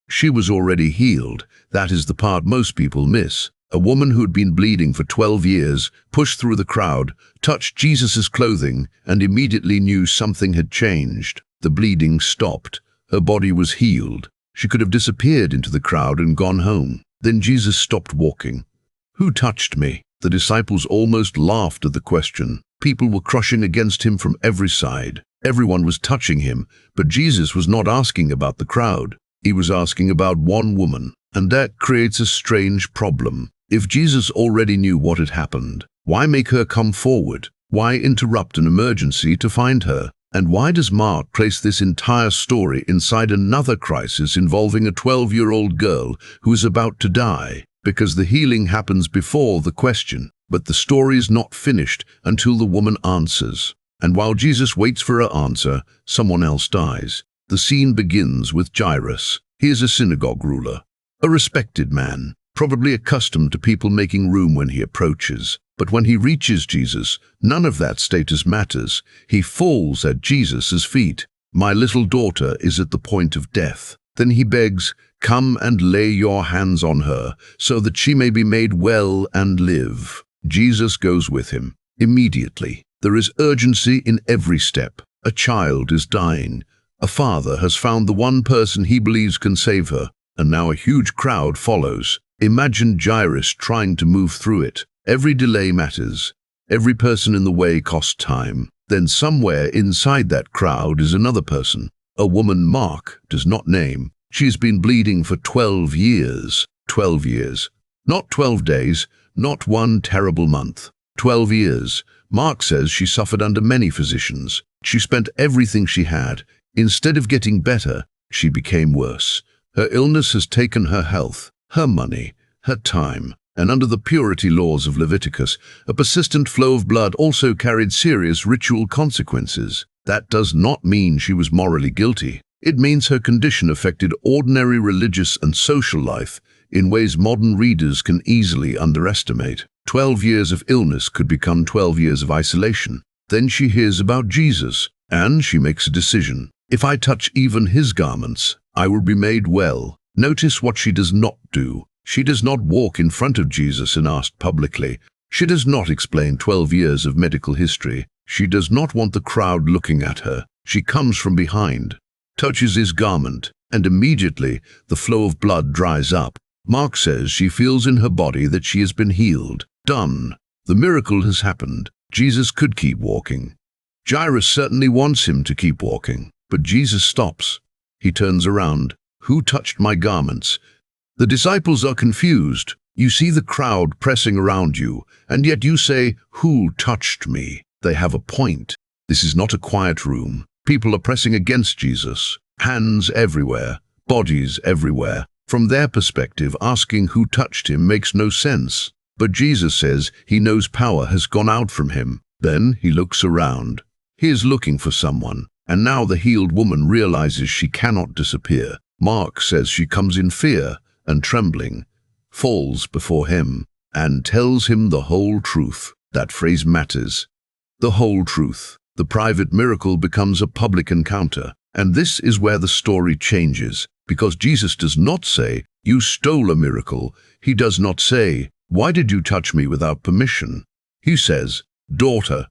She was already healed. That is the part most people miss. A woman who had been bleeding for 12 years pushed through the crowd, touched Jesus' clothing, and immediately knew something had changed. The bleeding stopped. Her body was healed. She could have disappeared into the crowd and gone home. Then Jesus stopped walking. "Who touched me?" The disciples almost laughed at the question. People were crushing against him from every side. Everyone was touching him, but Jesus was not asking about the crowd. He was asking about one woman, and that creates a strange problem. If Jesus already knew what had happened, why make her come forward? Why interrupt an emergency to find her? And why does Mark place this entire story inside another crisis involving a 12-year-old girl who is about to die? Because the healing happens before the question, but the story is not finished until the woman answers. And while Jesus waits for her answer, someone else dies. The scene begins with Jairus. He is a synagogue ruler, a respected man, probably accustomed to people making room when he approaches. But when he reaches Jesus, none of that status matters. He falls at Jesus' feet. "My little daughter is at the point of death." Then he begs, "Come and lay your hands on her, so that she may be made well and live." Jesus goes with him. Immediately, there is urgency in every step. A child is dying. A father has found the one person he believes can save her, and now a huge crowd follows. Imagine Jairus trying to move through it. Every delay matters. Every person in the way costs time. Then somewhere inside that crowd is another person, a woman Mark does not name. She has been bleeding for 12 years. 12 years. Not 12 days, not one terrible month. 12 years. Mark says she suffered under many physicians. She spent everything she had. Instead of getting better, she became worse. Her illness has taken her health, her money, her time, and under the purity laws of Leviticus, a persistent flow of blood also carried serious ritual consequences. That does not mean she was morally guilty. It means her condition affected ordinary religious and social life in ways modern readers can easily underestimate. 12 years of illness could become 12 years of isolation. Then she hears about Jesus, and she makes a decision. "If I touch even his garments, I will be made well." Notice what she does not do. She does not walk in front of Jesus and ask publicly. She does not explain 12 years of medical history. She does not want the crowd looking at her. She comes from behind, touches his garment, and immediately the flow of blood dries up. Mark says she feels in her body that she has been healed. Done. The miracle has happened. Jesus could keep walking. Jairus certainly wants him to keep walking, but Jesus stops. He turns around. "Who touched my garments?" The disciples are confused. You see the crowd pressing around you, and yet you say, "Who touched me?" They have a point. This is not a quiet room. People are pressing against Jesus. Hands everywhere, bodies everywhere. From their perspective, asking who touched him makes no sense. But Jesus says he knows power has gone out from him. Then he looks around. He is looking for someone, and now the healed woman realizes she cannot disappear. Mark says she comes in fear and trembling, falls before him, and tells him the whole truth. That phrase matters. The whole truth. The private miracle becomes a public encounter. And this is where the story changes, because Jesus does not say, "You stole a miracle." He does not say, "Why did you touch me without permission?" He says, "Daughter."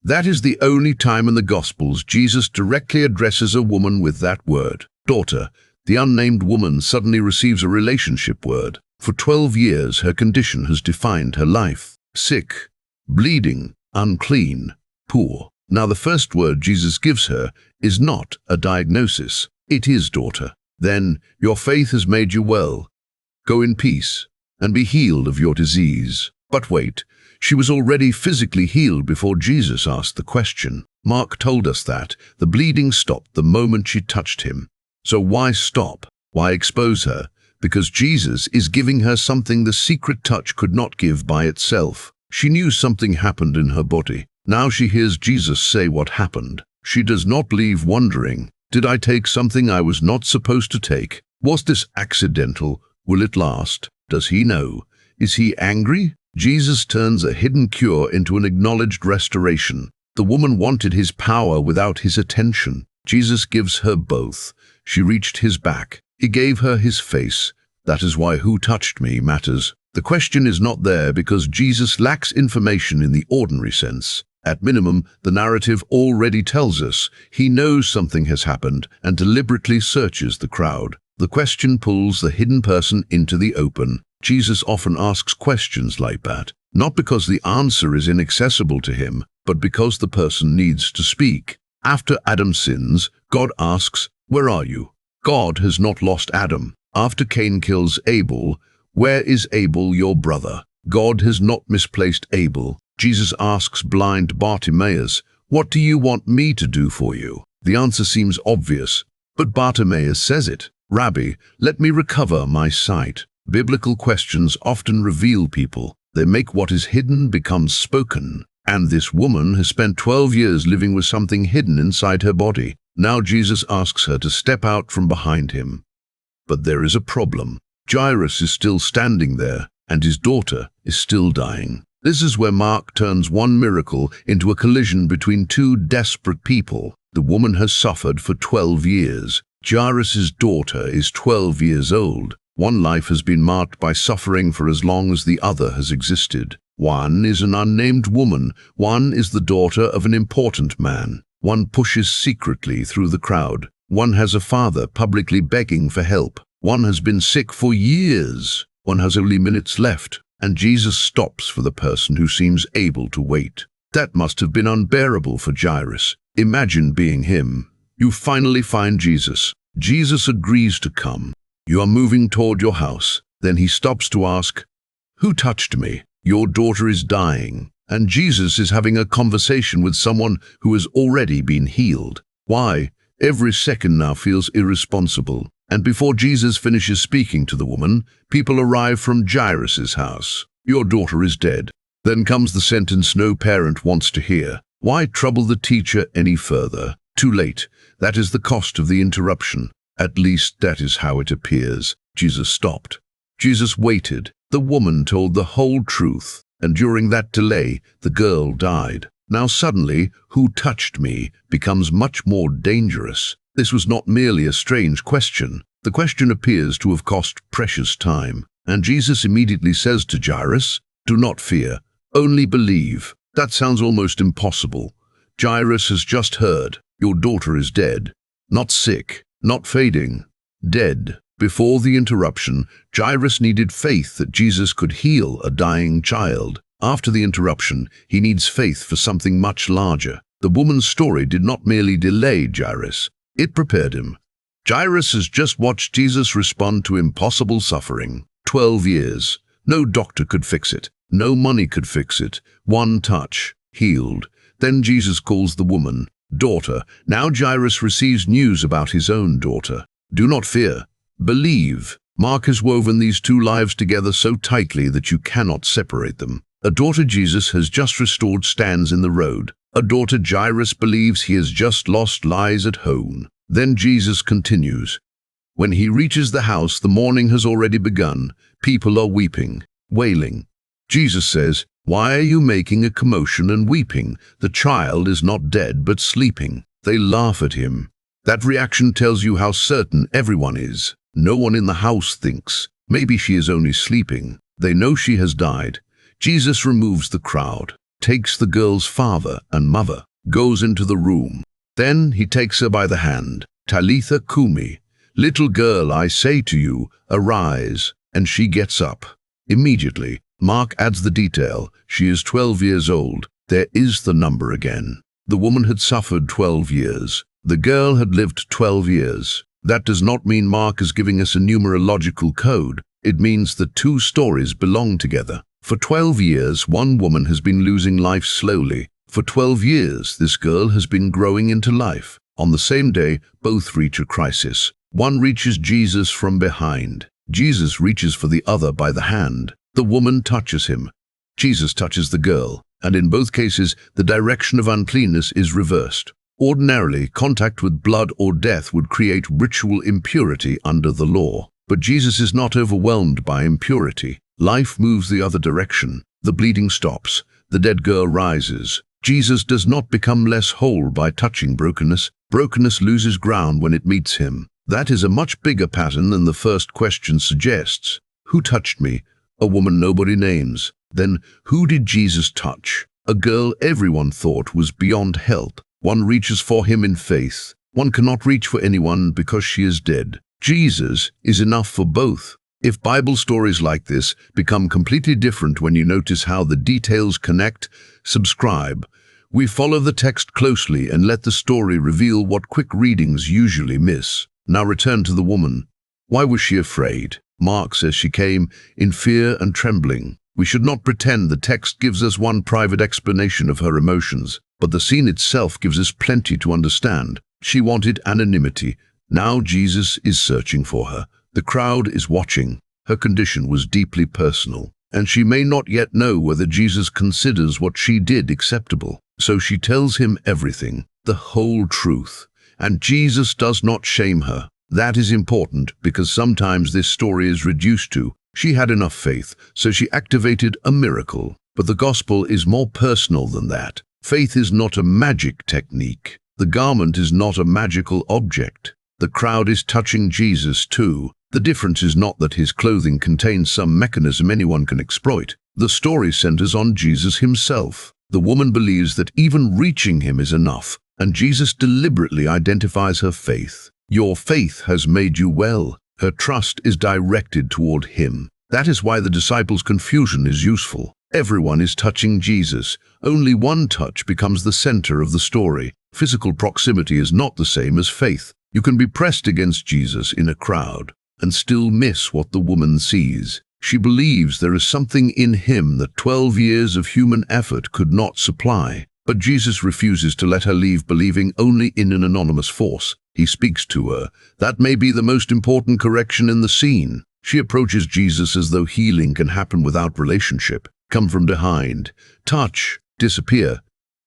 That is the only time in the Gospels Jesus directly addresses a woman with that word, daughter. The unnamed woman suddenly receives a relationship word. For 12 years, her condition has defined her life. Sick, bleeding, unclean, poor. Now the first word Jesus gives her is not a diagnosis. It is daughter. Then, your faith has made you well. Go in peace and be healed of your disease. But wait, she was already physically healed before Jesus asked the question. Mark told us that the bleeding stopped the moment she touched him. So why stop? Why expose her? Because Jesus is giving her something the secret touch could not give by itself. She knew something happened in her body. Now she hears Jesus say what happened. She does not leave wondering, did I take something I was not supposed to take? Was this accidental? Will it last? Does he know? Is he angry? Jesus turns a hidden cure into an acknowledged restoration. The woman wanted his power without his attention. Jesus gives her both. She reached his back. He gave her his face. That is why who touched me matters. The question is not there because Jesus lacks information in the ordinary sense. At minimum, the narrative already tells us he knows something has happened and deliberately searches the crowd. The question pulls the hidden person into the open. Jesus often asks questions like that, not because the answer is inaccessible to him, but because the person needs to speak. After Adam sins, God asks, "Where are you?" God has not lost Adam. After Cain kills Abel, "Where is Abel, your brother?" God has not misplaced Abel. Jesus asks blind Bartimaeus, "What do you want me to do for you?" The answer seems obvious, but Bartimaeus says it. "Rabbi, let me recover my sight." Biblical questions often reveal people. They make what is hidden become spoken. And this woman has spent 12 years living with something hidden inside her body. Now Jesus asks her to step out from behind him. But there is a problem. Jairus is still standing there, and his daughter is still dying. This is where Mark turns one miracle into a collision between two desperate people. The woman has suffered for 12 years. Jairus' daughter is 12 years old. One life has been marked by suffering for as long as the other has existed. One is an unnamed woman. One is the daughter of an important man. One pushes secretly through the crowd. One has a father publicly begging for help. One has been sick for years. One has only minutes left. And Jesus stops for the person who seems able to wait. That must have been unbearable for Jairus. Imagine being him. You finally find Jesus. Jesus agrees to come. You are moving toward your house. Then he stops to ask, "Who touched me? Your daughter is dying." And Jesus is having a conversation with someone who has already been healed. Why? Every second now feels irresponsible. And before Jesus finishes speaking to the woman, people arrive from Jairus' house. "Your daughter is dead." Then comes the sentence no parent wants to hear. Why trouble the teacher any further? Too late. That is the cost of the interruption. At least that is how it appears. Jesus stopped. Jesus waited. The woman told the whole truth. And during that delay, the girl died. Now suddenly, "Who touched me?" becomes much more dangerous. This was not merely a strange question. The question appears to have cost precious time. And Jesus immediately says to Jairus, "Do not fear, only believe." That sounds almost impossible. Jairus has just heard, "Your daughter is dead." Not sick, not fading, dead. Before the interruption, Jairus needed faith that Jesus could heal a dying child. After the interruption, he needs faith for something much larger. The woman's story did not merely delay Jairus, it prepared him. Jairus has just watched Jesus respond to impossible suffering. 12 years. No doctor could fix it. No money could fix it. One touch, healed. Then Jesus calls the woman, "Daughter." Now Jairus receives news about his own daughter. Do not fear. Believe. Mark has woven these two lives together so tightly that you cannot separate them. A daughter Jesus has just restored stands in the road. A daughter Jairus believes he has just lost lies at home. Then Jesus continues. When he reaches the house, the morning has already begun. People are weeping, wailing. Jesus says, "Why are you making a commotion and weeping? The child is not dead but sleeping." They laugh at him. That reaction tells you how certain everyone is. No one in the house thinks, "Maybe she is only sleeping." They know she has died. Jesus removes the crowd, takes the girl's father and mother, goes into the room. Then he takes her by the hand. "Talitha kumi," "Little girl, I say to you, arise." And she gets up. Immediately, Mark adds the detail. She is 12 years old. There is the number again. The woman had suffered 12 years. The girl had lived 12 years. That does not mean Mark is giving us a numerological code. It means that two stories belong together. For 12 years, one woman has been losing life slowly. For 12 years, this girl has been growing into life. On the same day, both reach a crisis. One reaches Jesus from behind. Jesus reaches for the other by the hand. The woman touches him. Jesus touches the girl. And in both cases, the direction of uncleanness is reversed. Ordinarily, contact with blood or death would create ritual impurity under the law. But Jesus is not overwhelmed by impurity. Life moves the other direction. The bleeding stops. The dead girl rises. Jesus does not become less whole by touching brokenness. Brokenness loses ground when it meets him. That is a much bigger pattern than the first question suggests. Who touched me? A woman nobody names. Then, who did Jesus touch? A girl everyone thought was beyond help. One reaches for him in faith. One cannot reach for anyone because she is dead. Jesus is enough for both. If Bible stories like this become completely different when you notice how the details connect, subscribe. We follow the text closely and let the story reveal what quick readings usually miss. Now return to the woman. Why was she afraid? Mark says she came in fear and trembling. We should not pretend the text gives us one private explanation of her emotions, but the scene itself gives us plenty to understand. She wanted anonymity. Now Jesus is searching for her. The crowd is watching. Her condition was deeply personal, and she may not yet know whether Jesus considers what she did acceptable. So she tells him everything, the whole truth. And Jesus does not shame her. That is important because sometimes this story is reduced to, she had enough faith, so she activated a miracle. But the gospel is more personal than that. Faith is not a magic technique. The garment is not a magical object. The crowd is touching Jesus too. The difference is not that his clothing contains some mechanism anyone can exploit. The story centers on Jesus himself. The woman believes that even reaching him is enough, and Jesus deliberately identifies her faith. Your faith has made you well. Her trust is directed toward him. That is why the disciples' confusion is useful. Everyone is touching Jesus. Only one touch becomes the center of the story. Physical proximity is not the same as faith. You can be pressed against Jesus in a crowd and still miss what the woman sees. She believes there is something in him that 12 years of human effort could not supply. But Jesus refuses to let her leave believing only in an anonymous force. He speaks to her. That may be the most important correction in the scene. She approaches Jesus as though healing can happen without relationship. Come from behind. Touch. Disappear.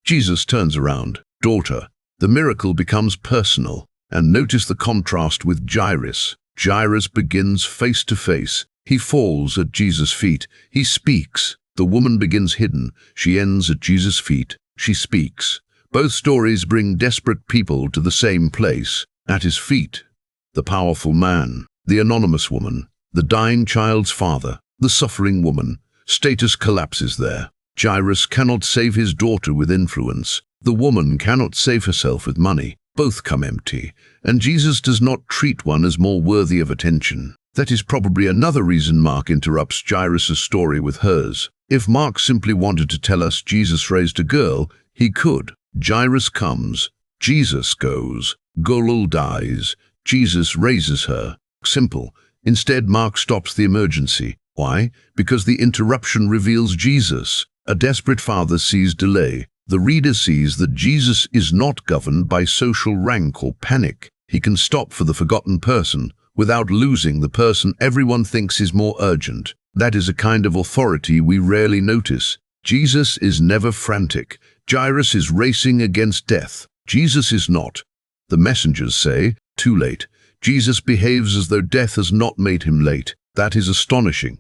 Jesus turns around. Daughter. The miracle becomes personal. And notice the contrast with Jairus. Jairus begins face to face. He falls at Jesus' feet. He speaks. The woman begins hidden. She ends at Jesus' feet. She speaks. Both stories bring desperate people to the same place. At his feet, the powerful man, the anonymous woman, the dying child's father, the suffering woman. Status collapses there. Jairus cannot save his daughter with influence. The woman cannot save herself with money. Both come empty, and Jesus does not treat one as more worthy of attention. That is probably another reason Mark interrupts Jairus' story with hers. If Mark simply wanted to tell us Jesus raised a girl, he could. Jairus comes, Jesus goes, girl dies, Jesus raises her. Simple. Instead, Mark stops the emergency. Why? Because the interruption reveals Jesus. A desperate father sees delay. The reader sees that Jesus is not governed by social rank or panic. He can stop for the forgotten person without losing the person everyone thinks is more urgent. That is a kind of authority we rarely notice. Jesus is never frantic. Jairus is racing against death. Jesus is not. The messengers say, too late. Jesus behaves as though death has not made him late. That is astonishing.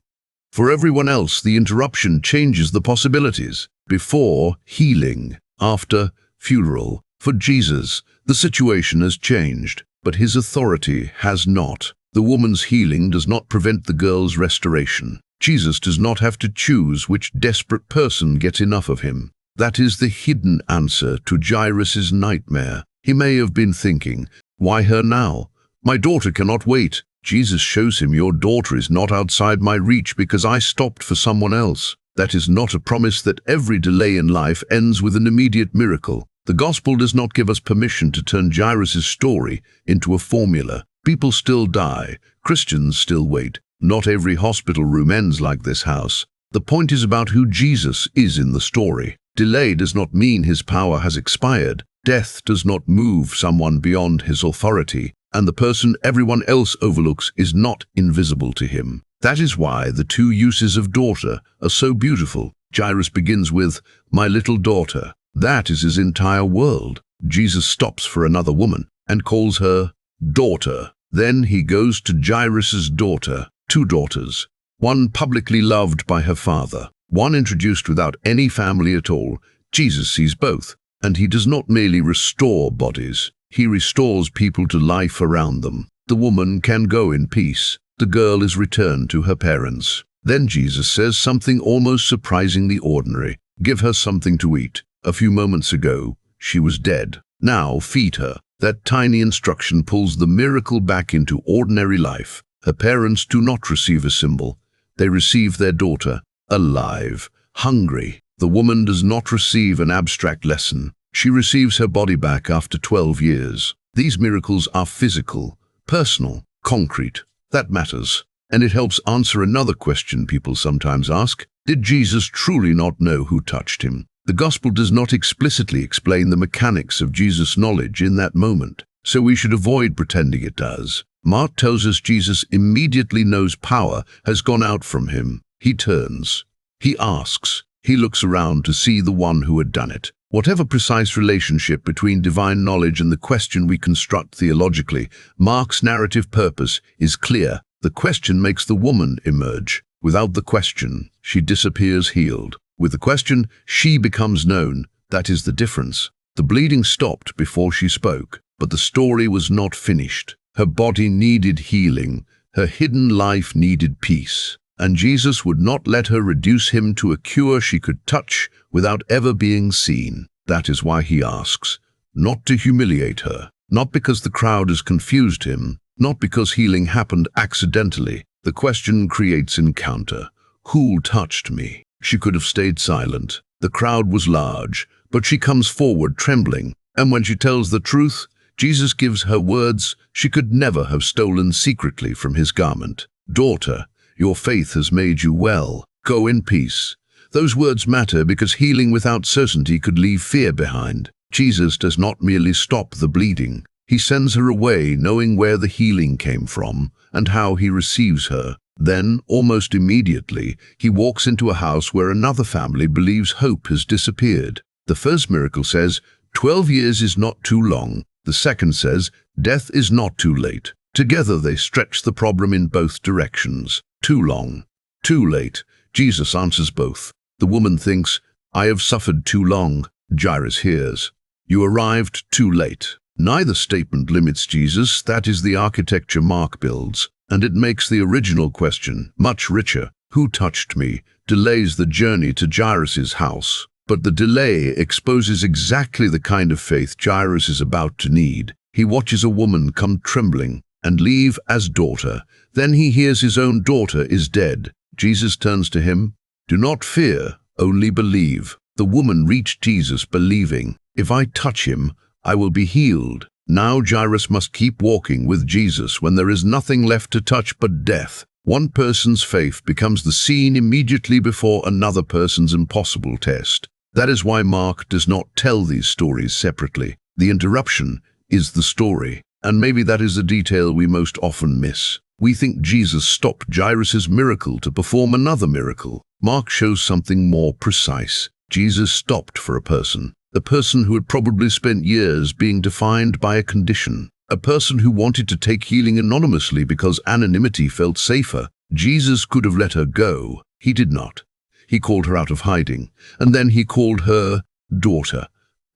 For everyone else, the interruption changes the possibilities. Before, healing. After, funeral. For Jesus, the situation has changed, but his authority has not. The woman's healing does not prevent the girl's restoration. Jesus does not have to choose which desperate person gets enough of him. That is the hidden answer to Jairus' nightmare. He may have been thinking, why her now? My daughter cannot wait. Jesus shows him, your daughter is not outside my reach because I stopped for someone else. That is not a promise that every delay in life ends with an immediate miracle. The gospel does not give us permission to turn Jairus' story into a formula. People still die. Christians still wait. Not every hospital room ends like this house. The point is about who Jesus is in the story. Delay does not mean his power has expired. Death does not move someone beyond his authority, and the person everyone else overlooks is not invisible to him. That is why the two uses of daughter are so beautiful. Jairus begins with, my little daughter. That is his entire world. Jesus stops for another woman and calls her daughter. Then he goes to Jairus' daughter, two daughters, one publicly loved by her father, one introduced without any family at all. Jesus sees both, and he does not merely restore bodies, he restores people to life around them. The woman can go in peace. The girl is returned to her parents. Then Jesus says something almost surprisingly ordinary. Give her something to eat. A few moments ago, she was dead. Now feed her. That tiny instruction pulls the miracle back into ordinary life. Her parents do not receive a symbol. They receive their daughter, alive, hungry. The woman does not receive an abstract lesson. She receives her body back after 12 years. These miracles are physical, personal, concrete. That matters. And it helps answer another question people sometimes ask. Did Jesus truly not know who touched him? The gospel does not explicitly explain the mechanics of Jesus' knowledge in that moment, so we should avoid pretending it does. Mark tells us Jesus immediately knows power has gone out from him. He turns. He asks. He looks around to see the one who had done it. Whatever precise relationship between divine knowledge and the question we construct theologically, Mark's narrative purpose is clear. The question makes the woman emerge. Without the question, she disappears healed. With the question, she becomes known. That is the difference. The bleeding stopped before she spoke, but the story was not finished. Her body needed healing. Her hidden life needed peace. And Jesus would not let her reduce him to a cure she could touch without ever being seen. That is why he asks, not to humiliate her, not because the crowd has confused him, not because healing happened accidentally. The question creates encounter. Who touched me? She could have stayed silent. The crowd was large, but she comes forward trembling. And when she tells the truth, Jesus gives her words she could never have stolen secretly from his garment. Daughter, your faith has made you well. Go in peace. Those words matter because healing without certainty could leave fear behind. Jesus does not merely stop the bleeding. He sends her away knowing where the healing came from and how he receives her. Then, almost immediately, he walks into a house where another family believes hope has disappeared. The first miracle says, 12 years is not too long. The second says, death is not too late. Together they stretch the problem in both directions. Too long. Too late. Jesus answers both. The woman thinks, I have suffered too long. Jairus hears, you arrived too late. Neither statement limits Jesus. That is the architecture Mark builds. And it makes the original question much richer. Who touched me? Delays the journey to Jairus' house. But the delay exposes exactly the kind of faith Jairus is about to need. He watches a woman come trembling and leave as daughter. Then he hears his own daughter is dead. Jesus turns to him. Do not fear, only believe. The woman reached Jesus believing, if I touch him, I will be healed. Now Jairus must keep walking with Jesus when there is nothing left to touch but death. One person's faith becomes the scene immediately before another person's impossible test. That is why Mark does not tell these stories separately. The interruption is the story, and maybe that is the detail we most often miss. We think Jesus stopped Jairus' miracle to perform another miracle. Mark shows something more precise. Jesus stopped for a person who had probably spent years being defined by a condition, a person who wanted to take healing anonymously because anonymity felt safer. Jesus could have let her go. He did not. He called her out of hiding, and then he called her daughter.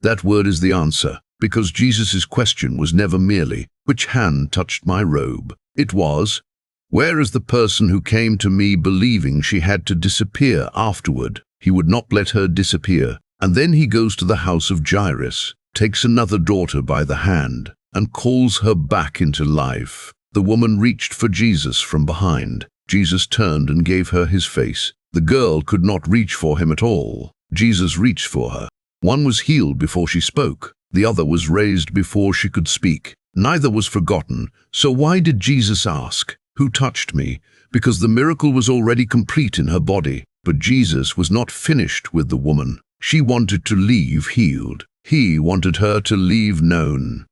That word is the answer, because Jesus' question was never merely, which hand touched my robe? It was, where is the person who came to me believing she had to disappear afterward? He would not let her disappear. And then he goes to the house of Jairus, takes another daughter by the hand, and calls her back into life. The woman reached for Jesus from behind. Jesus turned and gave her his face. The girl could not reach for him at all. Jesus reached for her. One was healed before she spoke. The other was raised before she could speak. Neither was forgotten. So why did Jesus ask, who touched me? Because the miracle was already complete in her body. But Jesus was not finished with the woman. She wanted to leave healed. He wanted her to leave known.